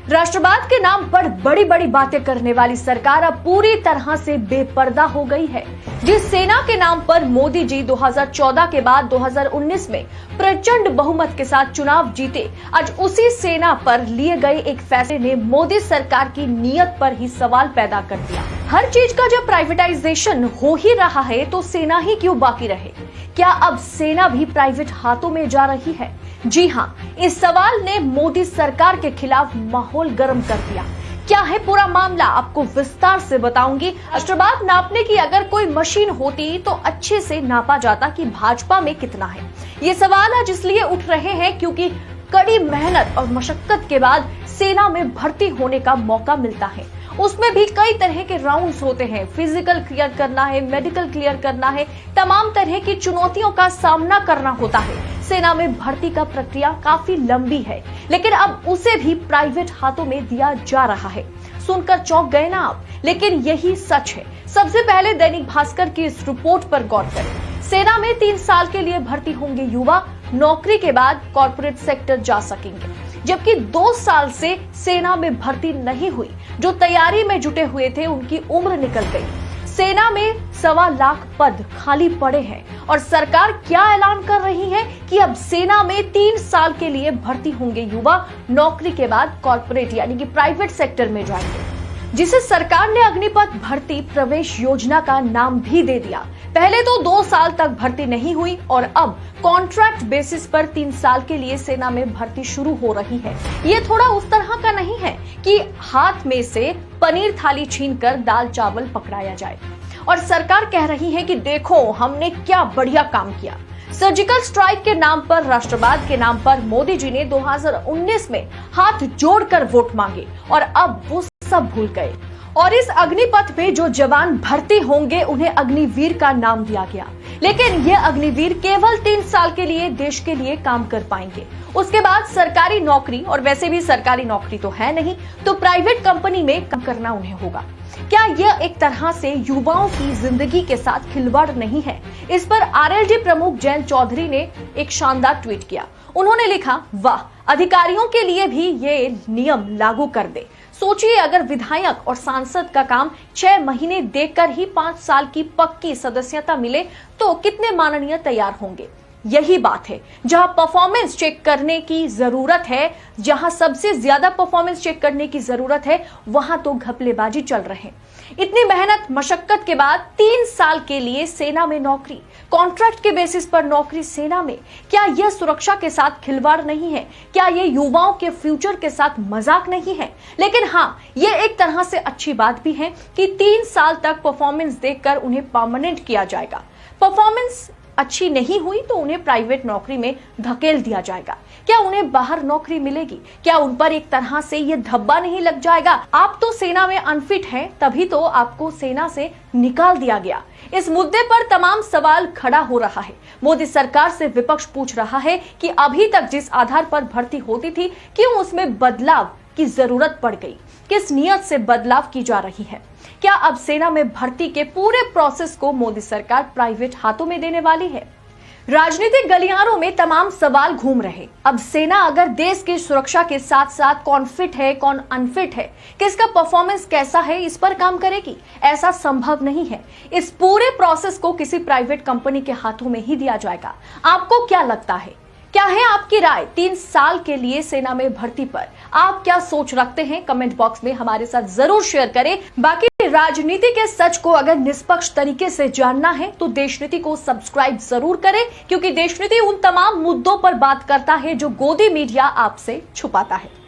राष्ट्रवाद के नाम पर बड़ी बड़ी बातें करने वाली सरकार अब पूरी तरह से बेपर्दा हो गई है। जिस सेना के नाम पर मोदी जी 2014 के बाद 2019 में प्रचंड बहुमत के साथ चुनाव जीते, आज उसी सेना पर लिए गए एक फैसले ने मोदी सरकार की नीयत पर ही सवाल पैदा कर दिया। हर चीज का जब प्राइवेटाइजेशन हो ही रहा है तो सेना ही क्यों बाकी रहे? क्या अब सेना भी प्राइवेट हाथों में जा रही है? जी हाँ, इस सवाल ने मोदी सरकार के खिलाफ माहौल गर्म कर दिया। क्या है पूरा मामला, आपको विस्तार से बताऊंगी। राष्ट्रवाद नापने की अगर कोई मशीन होती तो अच्छे से नापा जाता कि भाजपा में कितना है। ये सवाल आज इसलिए उठ रहे हैं क्योंकि कड़ी मेहनत और मशक्कत के बाद सेना में भर्ती होने का मौका मिलता है। उसमें भी कई तरह के राउंड्स होते हैं, फिजिकल क्लियर करना है, मेडिकल क्लियर करना है, तमाम तरह की चुनौतियों का सामना करना होता है। सेना में भर्ती का प्रक्रिया काफी लंबी है, लेकिन अब उसे भी प्राइवेट हाथों में दिया जा रहा है। सुनकर चौंक गए ना आप, लेकिन यही सच है। सबसे पहले दैनिक भास्कर की इस रिपोर्ट पर गौर करें। सेना में 3 साल के लिए भर्ती होंगे युवा, नौकरी के बाद कॉर्पोरेट सेक्टर जा सकेंगे। जबकि 2 साल से सेना में भर्ती नहीं हुई, जो तैयारी में जुटे हुए थे उनकी उम्र निकल गई। सेना में 1.25 लाख पद खाली पड़े हैं और सरकार क्या ऐलान कर रही है कि अब सेना में 3 साल के लिए भर्ती होंगे युवा, नौकरी के बाद कॉर्पोरेट यानी कि प्राइवेट सेक्टर में जाएंगे, जिसे सरकार ने अग्निपथ भर्ती प्रवेश योजना का नाम भी दे दिया। पहले तो 2 साल तक भर्ती नहीं हुई और अब कॉन्ट्रैक्ट बेसिस पर 3 साल के लिए सेना में भर्ती शुरू हो रही है। ये थोड़ा उस तरह का नहीं है कि हाथ में से पनीर थाली छीनकर दाल चावल पकड़ाया जाए और सरकार कह रही है कि देखो हमने क्या बढ़िया काम किया। सर्जिकल स्ट्राइक के नाम पर, राष्ट्रवाद के नाम पर मोदी जी ने 2019 में हाथ जोड़कर वोट मांगे और अब वो सब भूल गए। और इस अग्निपथ में जो जवान भर्ती होंगे उन्हें अग्निवीर का नाम दिया गया, लेकिन ये अग्निवीर केवल 3 साल के लिए देश के लिए काम कर पाएंगे। उसके बाद सरकारी नौकरी, और वैसे भी सरकारी नौकरी तो है नहीं, तो प्राइवेट कंपनी में काम करना उन्हें होगा। क्या यह एक तरह से युवाओं की जिंदगी के साथ खिलवाड़ नहीं है? इस पर आरएलडी प्रमुख जयंत चौधरी ने एक शानदार ट्वीट किया। उन्होंने लिखा, वाह, अधिकारियों के लिए भी ये नियम लागू कर दे। सोचिए अगर विधायक और सांसद का काम 6 महीने देकर ही 5 साल की पक्की सदस्यता मिले तो कितने माननीय तैयार होंगे। यही बात है, जहां परफॉर्मेंस चेक करने की जरूरत है, जहां सबसे ज्यादा परफॉर्मेंस चेक करने की जरूरत है, वहां तो घपलेबाजी चल रहे हैं। इतनी मेहनत मशक्कत के बाद 3 साल के लिए सेना में नौकरी, कॉन्ट्रैक्ट के बेसिस पर नौकरी सेना में, क्या यह सुरक्षा के साथ खिलवाड़ नहीं है? क्या ये युवाओं के फ्यूचर के साथ मजाक नहीं है? लेकिन हाँ, ये एक तरह से अच्छी बात भी है कि 3 साल तक परफॉर्मेंस देखकर उन्हें परमानेंट किया जाएगा। परफॉर्मेंस अच्छी नहीं हुई तो उन्हें प्राइवेट नौकरी में धकेल दिया जाएगा। क्या उन्हें बाहर नौकरी मिलेगी? क्या उन पर एक तरह से ये धब्बा नहीं लग जाएगा? आप तो सेना में अनफिट हैं, तभी तो आपको सेना से निकाल दिया गया। इस मुद्दे पर तमाम सवाल खड़ा हो रहा है। मोदी सरकार से विपक्ष पूछ रहा है कि अभी तक जिस आधार पर भर्ती होती थी, क्यों उसमें बदलाव की जरूरत पड़ गई? किस नियत से बदलाव की जा रही है? क्या अब सेना में भर्ती के पूरे प्रोसेस को मोदी सरकार प्राइवेट हाथों में देने वाली है? राजनीतिक गलियारों में तमाम सवाल घूम रहे। अब सेना अगर देश की सुरक्षा के साथ साथ कौन फिट है, कौन अनफिट है, किसका परफॉर्मेंस कैसा है, इस पर काम करेगी? ऐसा संभव नहीं है। इस पूरे प्रोसेस को किसी प्राइवेट कंपनी के हाथों में ही दिया जाएगा। आपको क्या लगता है? क्या है आपकी राय 3 साल के लिए सेना में भर्ती पर? आप क्या सोच रखते हैं? कमेंट बॉक्स में हमारे साथ जरूर शेयर करें। बाकी राजनीति के सच को अगर निष्पक्ष तरीके से जानना है तो देशनीति को सब्सक्राइब जरूर करें, क्योंकि देशनीति उन तमाम मुद्दों पर बात करता है जो गोदी मीडिया आपसे छुपाता है।